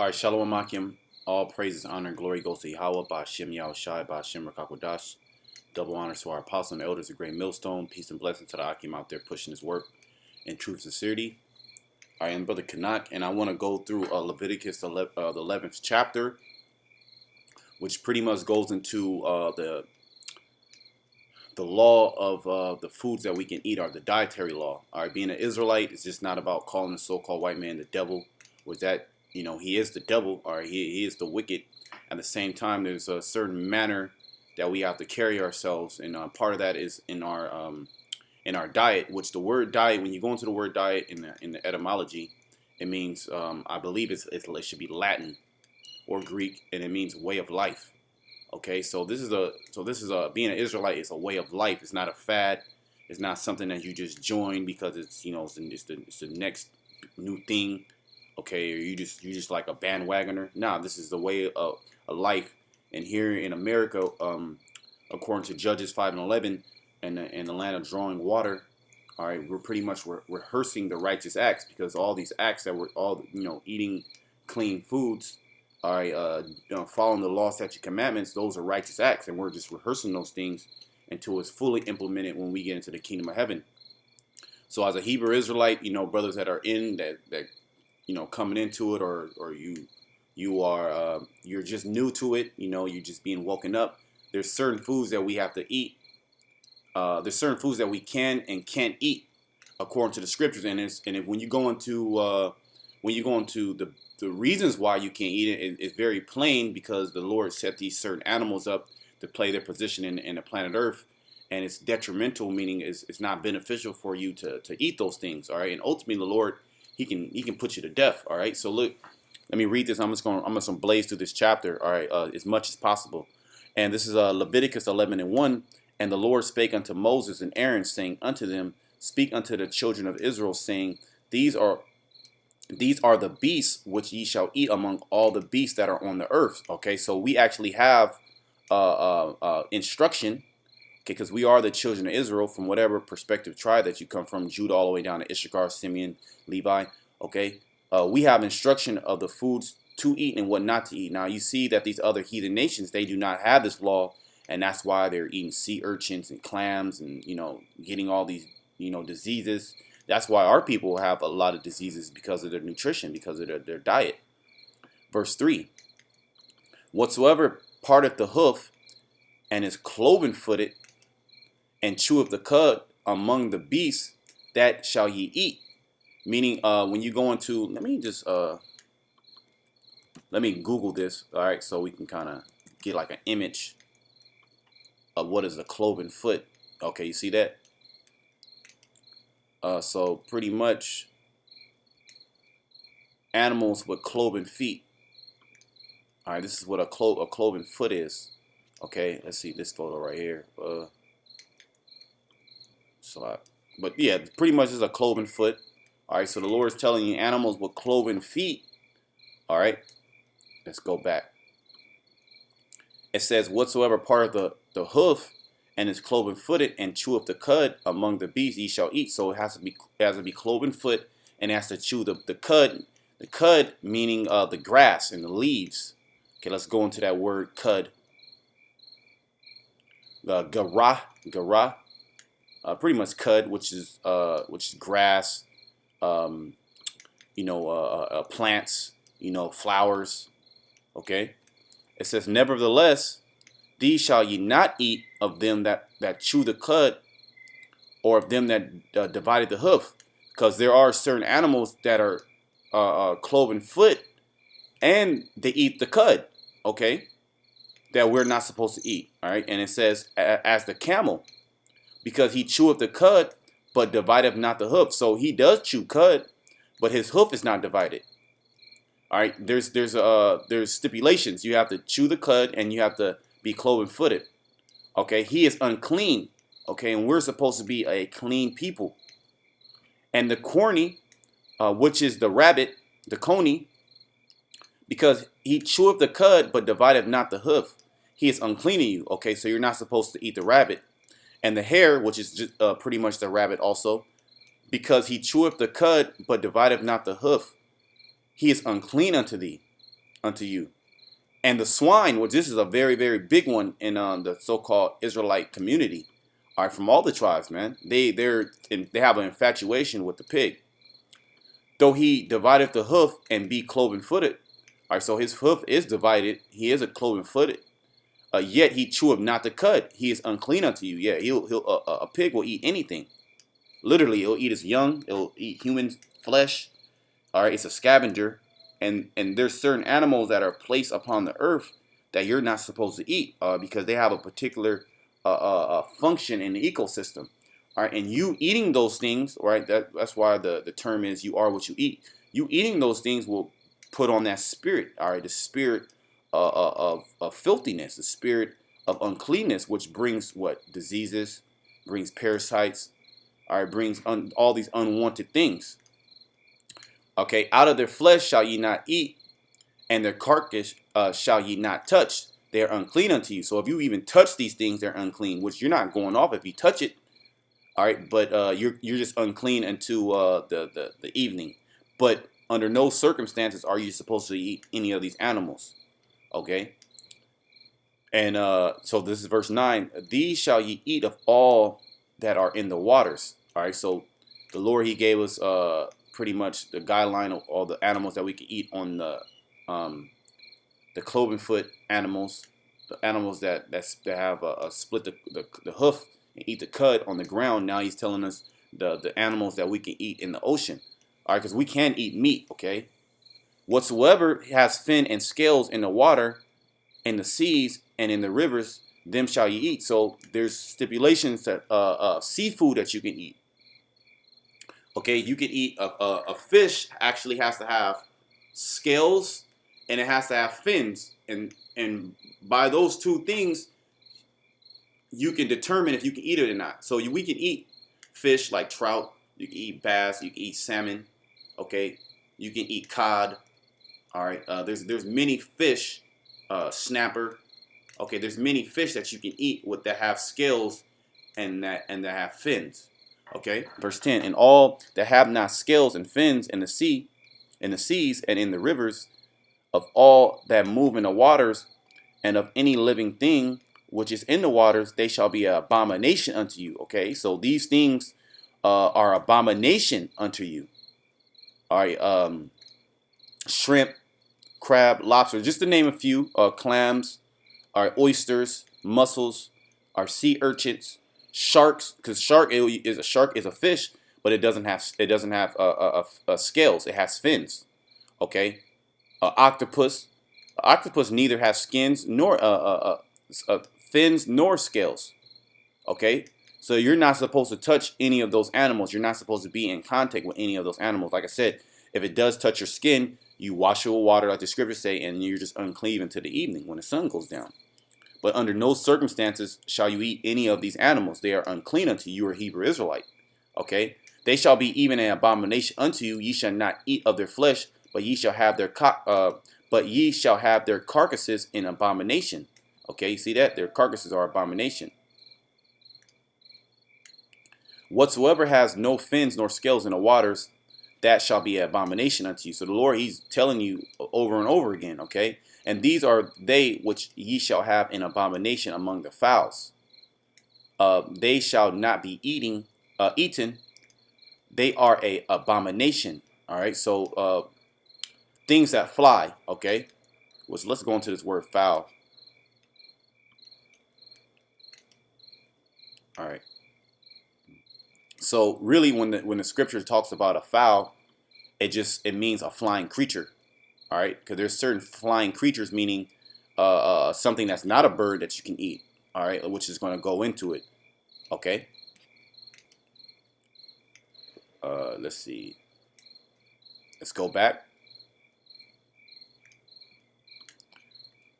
All right, Shalom Akim. All praises, honor, and glory goes to Yahweh, Ba'ashem Yahushai, Ba'ashem Rakakwadash. Double honors to our apostles and elders, a great millstone. Peace and blessings to the Akim out there pushing his work in truth and sincerity. I am Brother Kanak, and I want to go through Leviticus, the 11th chapter, which pretty much goes into the law of the foods that we can eat, or the dietary law. All right, being an Israelite is just not about calling the so-called white man the devil, was that he is the devil, or he is the wicked. At the same time, there's a certain manner that we have to carry ourselves, and part of that is in our diet. Which the word diet, when you go into the word diet in the etymology, it means I believe it should be Latin or Greek, and it means way of life. Okay, so this is being an Israelite is a way of life. It's not a fad. It's not something that you just join because it's it's the next new thing. Okay, or you just like a bandwagoner. Nah, this is the way of a life. And here in America, according to Judges 5:11, in the land of drawing water, all right, we're pretty much rehearsing the righteous acts, because all these acts that we're all eating clean foods, all right, following the law, statute, commandments, those are righteous acts, and we're just rehearsing those things until it's fully implemented when we get into the kingdom of heaven. So as a Hebrew Israelite, brothers that are in that coming into it, or you're just new to it, you're just being woken up. There's certain foods that we have to eat. There's certain foods that we can and can't eat according to the scriptures, when you go into the reasons why you can't eat it, it's very plain, because the Lord set these certain animals up to play their position in the planet Earth, and it's detrimental, meaning it's not beneficial for you to eat those things. All right, and ultimately the Lord, He can put you to death. All right, so look, let me read this. I'm just gonna blaze through this chapter. All right, as much as possible. And this is Leviticus 11:1. And the Lord spake unto Moses and Aaron, saying unto them, Speak unto the children of Israel, saying, These are the beasts which ye shall eat among all the beasts that are on the earth. Okay, so we actually have instruction, okay, because we are the children of Israel from whatever perspective tribe that you come from, Judah all the way down to Issachar, Simeon, Levi. Okay, we have instruction of the foods to eat and what not to eat. Now you see that these other heathen nations, they do not have this law, and that's why they're eating sea urchins and clams and getting all these diseases. That's why our people have a lot of diseases, because of their nutrition, because of their diet. Verse 3, Whatsoever parteth the hoof, and is cloven-footed, and cheweth the cud among the beasts, that shall ye eat. Meaning, when you go into, let me Google this, all right, so we can kind of get like an image of what is a cloven foot. Okay, you see that? So pretty much animals with cloven feet. All right, this is what a cloven foot is. Okay, let's see this photo right here. But yeah, pretty much is a cloven foot. All right, so the Lord is telling you animals with cloven feet. All right, let's go back. It says, Whatsoever part of the hoof, and is cloven-footed, and cheweth the cud among the beasts, ye shall eat. So it has to be cloven-foot, and it has to chew the cud. The cud meaning the grass and the leaves. Okay, let's go into that word cud. Gara, pretty much cud, which is grass, plants, flowers. Okay, it says, Nevertheless, these shall ye not eat of them that chew the cud, or of them that divided the hoof, because there are certain animals that are cloven foot, and they eat the cud, okay, that we're not supposed to eat. All right, and it says, as the camel, because he cheweth the cud, but divideth not the hoof. So he does chew cud, but his hoof is not divided. All right, there's stipulations. You have to chew the cud, and you have to be cloven-footed. Okay, he is unclean. Okay, and we're supposed to be a clean people. And the corny, which is the rabbit, the coney, because he cheweth the cud, but divideth not the hoof, he is unclean to you. Okay, so you're not supposed to eat the rabbit. And the hare, which is just, pretty much the rabbit also, because he cheweth the cud, but divideth not the hoof, he is unclean unto thee. unto you. And the swine, which this is a very, very big one in the so-called Israelite community, are from all the tribes, man. They have an infatuation with the pig. Though he divideth the hoof and be cloven footed. All right, so his hoof is divided. He is a cloven footed. Yet he cheweth not the cud. He is unclean unto you. Yeah, a pig will eat anything. Literally, it'll eat its young. It'll eat human flesh. All right, it's a scavenger, and there's certain animals that are placed upon the earth that you're not supposed to eat because they have a particular function in the ecosystem. All right, and you eating those things, right? That's why the term is you are what you eat. You eating those things will put on that spirit. All right, the spirit of filthiness, the spirit of uncleanness, which brings what? Diseases, brings parasites. All right, brings all these unwanted things. Okay, out of their flesh shall ye not eat, and their carcass shall ye not touch. They are unclean unto you. So if you even touch these things, they're unclean, which you're not going off if you touch it. All right, but you're just unclean until the evening. But under no circumstances are you supposed to eat any of these animals. Okay, and so this is verse 9. These shall ye eat of all that are in the waters. All right, so the Lord, he gave us pretty much the guideline of all the animals that we can eat on the cloven foot animals, the animals that have a split the hoof and eat the cud on the ground. Now he's telling us the animals that we can eat in the ocean. All right, because we can eat meat. Okay, whatsoever has fin and scales in the water, in the seas and in the rivers, them shall ye eat. So there's stipulations that seafood that you can eat. Okay, you can eat a fish. Actually has to have scales and it has to have fins, and by those two things you can determine if you can eat it or not. So we can eat fish like trout, you can eat bass, you can eat salmon. Okay, you can eat cod. All right, there's many fish, snapper. Okay, there's many fish that you can eat that have scales and that have fins. Okay, verse 10. And all that have not scales and fins in the sea, in the seas and in the rivers, of all that move in the waters, and of any living thing which is in the waters, they shall be an abomination unto you. Okay, so these things are abomination unto you. All right, shrimp, crab, lobster, just to name a few. Clams, our oysters, mussels, our sea urchins, sharks. Because shark is a fish, but it doesn't have scales. It has fins. Okay, octopus. Octopus neither has skins nor fins nor scales. Okay, so you're not supposed to touch any of those animals. You're not supposed to be in contact with any of those animals. Like I said, if it does touch your skin, you wash it with water, like the scriptures say, and you're just unclean until the evening when the sun goes down. But under no circumstances shall you eat any of these animals. They are unclean unto you, or Hebrew Israelite. Okay, they shall be even an abomination unto you. Ye shall not eat of their flesh, but ye shall have their carcasses in abomination. Okay, you see that? Their carcasses are abomination. Whatsoever has no fins nor scales in the waters, that shall be an abomination unto you. So the Lord, he's telling you over and over again, okay? And these are they which ye shall have in abomination among the fowls. They shall not be eaten. They are a abomination. All right, so things that fly, okay? Let's go into this word fowl. All right. So really, when the scripture talks about a fowl, it means a flying creature. All right, because there's certain flying creatures, meaning something that's not a bird that you can eat. All right, which is going to go into it. Okay. Let's see. Let's go back.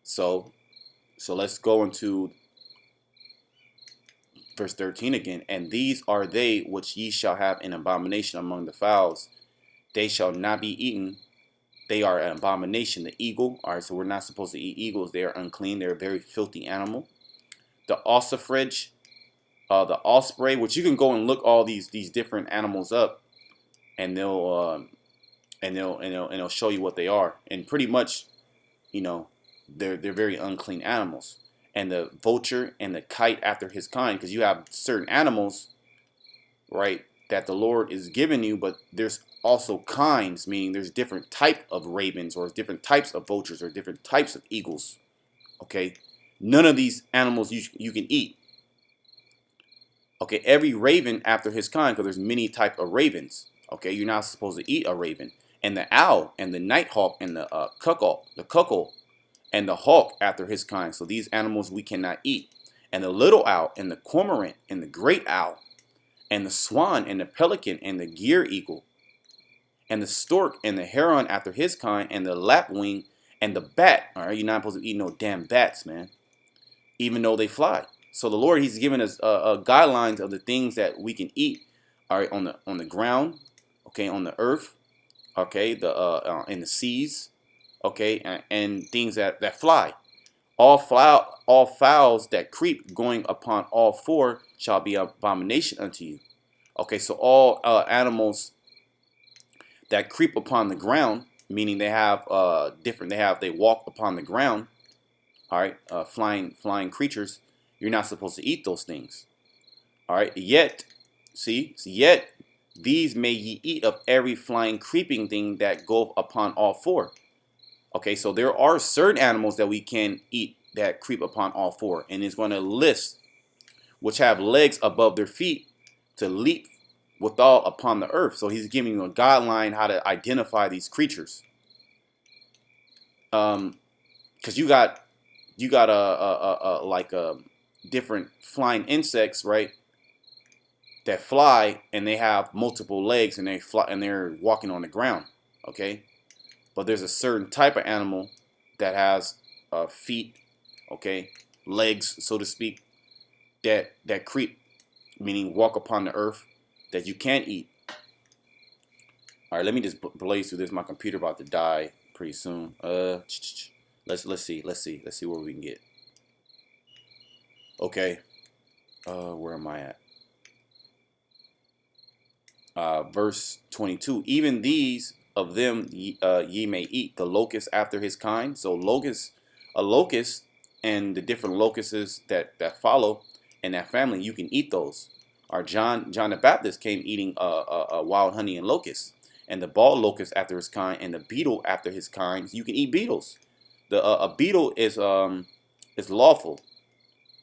So let's go into verse 13 again. And these are they which ye shall have an abomination among the fowls. They shall not be eaten. They are an abomination. The eagle. All right, so we're not supposed to eat eagles. They are unclean. They're a very filthy animal. The ossifrage, the osprey, which you can go and look all these different animals up, and they'll show you what they are. And pretty much you know, they're very unclean animals. And the vulture and the kite after his kind, because you have certain animals, right, that the Lord is giving you, but there's also kinds, meaning there's different type of ravens or different types of vultures or different types of eagles. Okay, none of these animals you can eat. Okay, every raven after his kind, because there's many type of ravens. Okay, you're not supposed to eat a raven. And the owl and the nighthawk and the cuckoo and the hawk after his kind. So these animals we cannot eat. And the little owl and the cormorant and the great owl and the swan and the pelican and the gear eagle and the stork and the heron after his kind and the lapwing and the bat. All right, you're not supposed to eat no damn bats, man, even though they fly. So the Lord, He's given us guidelines of the things that we can eat. All right, on the ground, okay, on the earth, okay, in the seas, okay, and things that fly. All fowls that creep going upon all four shall be an abomination unto you. Okay, so all animals that creep upon the ground, meaning they have they walk upon the ground. All right, flying creatures. You're not supposed to eat those things. All right, yet these may ye eat of every flying creeping thing that go upon all four. Okay, so there are certain animals that we can eat that creep upon all four, and it's going to list which have legs above their feet to leap withal upon the earth. So he's giving you a guideline how to identify these creatures. Because you got different flying insects, right? That fly and they have multiple legs and they fly and they're walking on the ground. Okay, but there's a certain type of animal that has feet, okay, legs, so to speak, that creep, meaning walk upon the earth, that you can't eat. All right, let me just blaze through this. My computer about to die pretty soon. Let's see where we can get. Okay, where am I at? Verse 22. Even these of them ye may eat, the locust after his kind. So a locust, and the different locusts that follow in that family, you can eat those. Our John the Baptist came eating wild honey and locusts, and the bald locust after his kind, and the beetle after his kind. You can eat beetles. A beetle is lawful,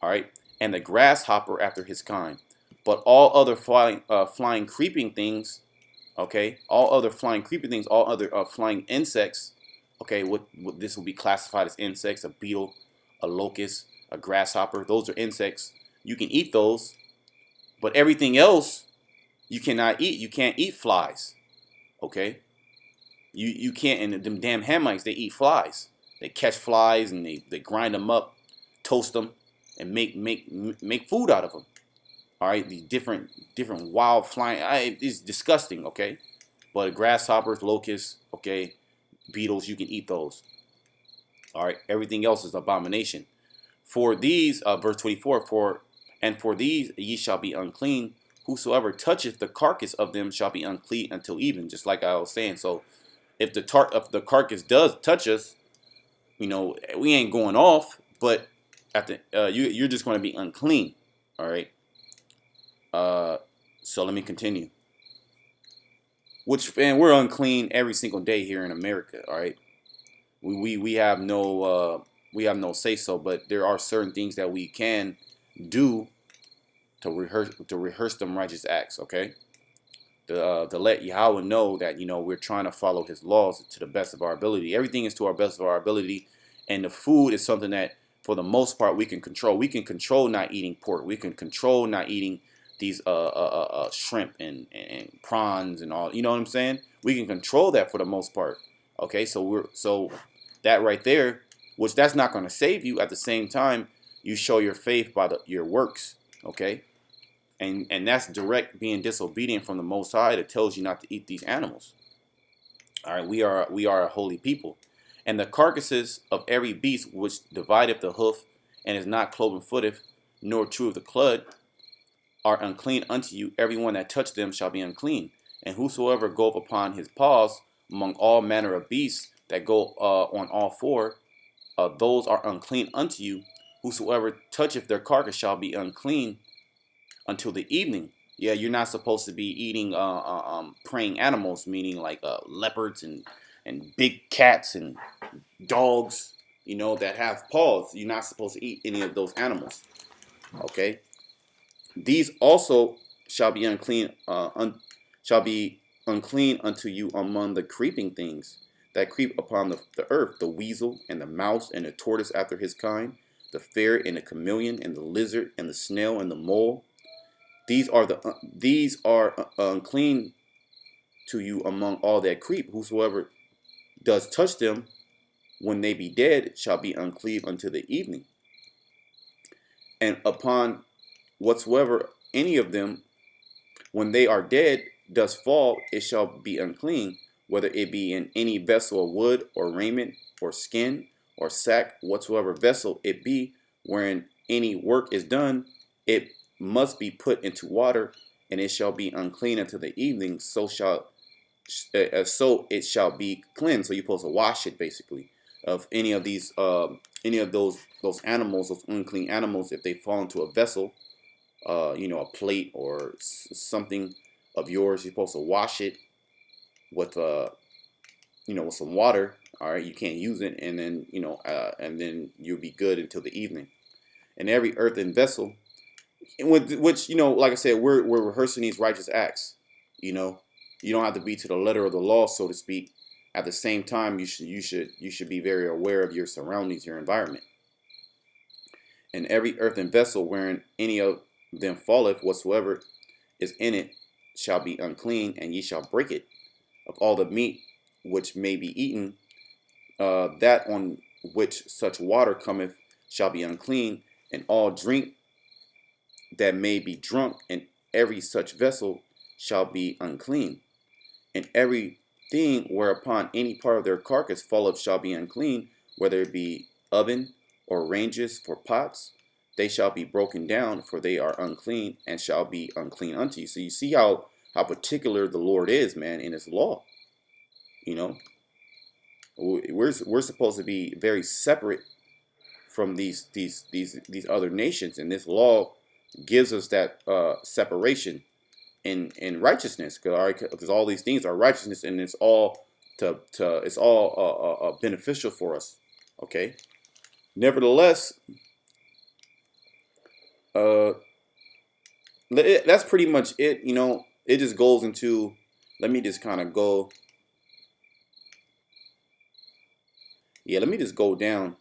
all right, and the grasshopper after his kind. But all other flying creeping things, okay, all other flying insects, okay, what this will be classified as insects: a beetle, a locust, a grasshopper. Those are insects. You can eat those, but everything else you cannot eat. You can't eat flies, okay? You can't. And them damn Hamites, they eat flies. They catch flies and they grind them up, toast them, and make food out of them. All right, these different wild flying. It's disgusting, okay? But grasshoppers, locusts, okay, beetles, you can eat those. All right, everything else is abomination. For these, verse 24, for these ye shall be unclean. Whosoever toucheth the carcass of them shall be unclean until even. Just like I was saying. So if the carcass does touch us, we ain't going off, but at the you're just going to be unclean. All right. So let me continue. We're unclean every single day here in America. All right. We have no say so, but there are certain things that we can do to rehearse them righteous acts. Okay. To let Yahweh know that we're trying to follow His laws to the best of our ability. Everything is to our best of our ability, and the food is something that, for the most part, we can control. We can control not eating pork. We can control not eating these shrimp and prawns and all. You know what I'm saying? We can control that for the most part. Okay, so that right there, which that's not going to save you. At the same time, you show your faith by your works. Okay. And that's direct being disobedient from the Most High that tells you not to eat these animals. All right, we are a holy people. And the carcasses of every beast which divideth the hoof and is not cloven-footeth, nor cheweth the cud, are unclean unto you. Everyone that touch them shall be unclean. And whosoever goeth upon his paws among all manner of beasts that go on all four, those are unclean unto you. Whosoever toucheth their carcass shall be unclean until the evening. Yeah, you're not supposed to be eating preying animals, meaning like leopards and big cats and dogs, that have paws. You're not supposed to eat any of those animals. Okay, these also shall be unclean unto you among the creeping things that creep upon the earth, the weasel and the mouse and the tortoise after his kind, the ferret and the chameleon and the lizard and the snail and the mole. These are unclean to you among all that creep. Whosoever does touch them when they be dead shall be unclean unto the evening. And upon whatsoever any of them when they are dead does fall, it shall be unclean, whether it be in any vessel of wood or raiment or skin or sack, whatsoever vessel it be, wherein any work is done, it must be put into water, and it shall be unclean until the evening. So it shall be cleansed. So you're supposed to wash it, basically, of any of those animals, those unclean animals, if they fall into a vessel, a plate or something of yours. You're supposed to wash it with with some water. All right, you can't use it, and then you'll be good until the evening. And every earthen vessel, which like I said, we're rehearsing these righteous acts. You don't have to be to the letter of the law, so to speak. At the same time, you should be very aware of your surroundings, your environment. And every earthen vessel wherein any of them falleth, whatsoever is in it shall be unclean, and ye shall break it. Of all the meat which may be eaten, that on which such water cometh shall be unclean, and all drink that may be drunk in every such vessel shall be unclean. And everything whereupon any part of their carcass falleth shall be unclean, whether it be oven or ranges for pots, they shall be broken down, for they are unclean, and shall be unclean unto you. So you see how particular the Lord is, man, in His law. We're supposed to be very separate from these other nations, and this law gives us that separation in righteousness, because all these things are righteousness, and it's all beneficial for us. Okay. Nevertheless, that's pretty much it. It just goes into. Let me just kind of go. Yeah, let me just go down.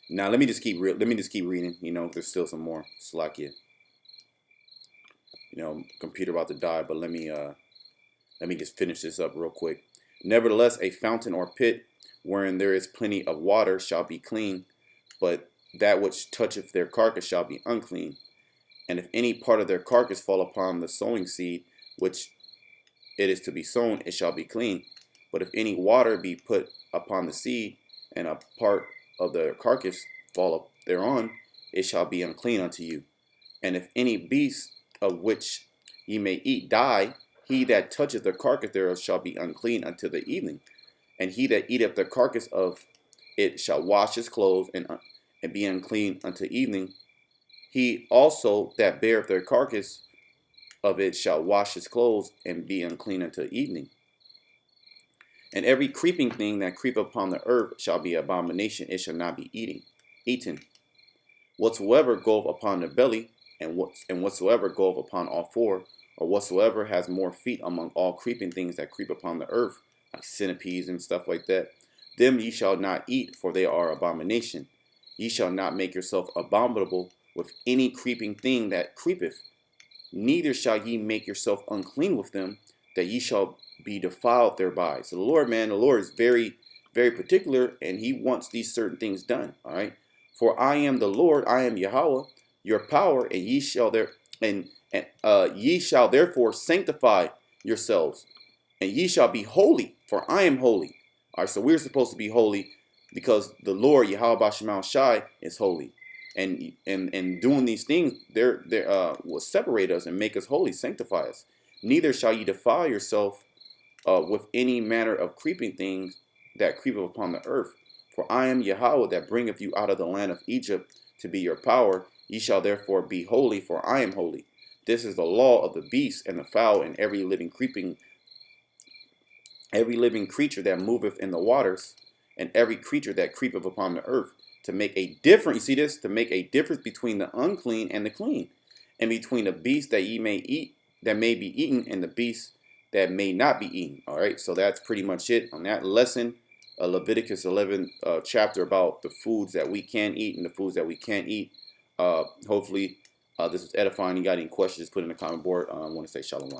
Now let me just keep reading. There's still some more. Slakia. Computer about to die, but let me just finish this up real quick. Nevertheless, a fountain or pit wherein there is plenty of water shall be clean, but that which toucheth their carcass shall be unclean. And if any part of their carcass fall upon the sowing seed, which it is to be sown, it shall be clean. But if any water be put upon the seed, and a part of the carcass fall up thereon, it shall be unclean unto you. And if any beast of which ye may eat die, he that toucheth the carcass thereof shall be unclean until the evening. And he that eateth the carcass of it shall wash his clothes and be unclean until evening. He also that beareth the carcass of it shall wash his clothes and be unclean until evening. And every creeping thing that creepeth upon the earth shall be abomination, it shall not be eaten. Whatsoever goeth upon the belly, and whatsoever goeth upon all four, or whatsoever has more feet among all creeping things that creep upon the earth, like centipedes and stuff like that, them ye shall not eat, for they are abomination. Ye shall not make yourself abominable with any creeping thing that creepeth, neither shall ye make yourself unclean with them, that ye shall be defiled thereby. So the Lord is very, very particular, and He wants these certain things done. All right. For I am the Lord, I am Yahweh, your power, and ye shall therefore sanctify yourselves, and ye shall be holy, for I am holy. All right. So we're supposed to be holy because the Lord Yahweh Bashemal Shai is holy. And doing these things, will separate us and make us holy, sanctify us. Neither shall ye defile yourself with any manner of creeping things that creep upon the earth. For I am Yahweh that bringeth you out of the land of Egypt to be your power. Ye shall therefore be holy, for I am holy. This is the law of the beast and the fowl and every living creature that moveth in the waters, and every creature that creepeth upon the earth, to make a difference. You see this? To make a difference between the unclean and the clean, and between the beast that ye may eat, that may be eaten, and the beast that may not be eaten. All right, so that's pretty much it on that lesson. Leviticus 11 chapter about the foods that we can eat and the foods that we can't eat. Hopefully this was edifying. You got any questions, put in the comment board. I want to say shalom.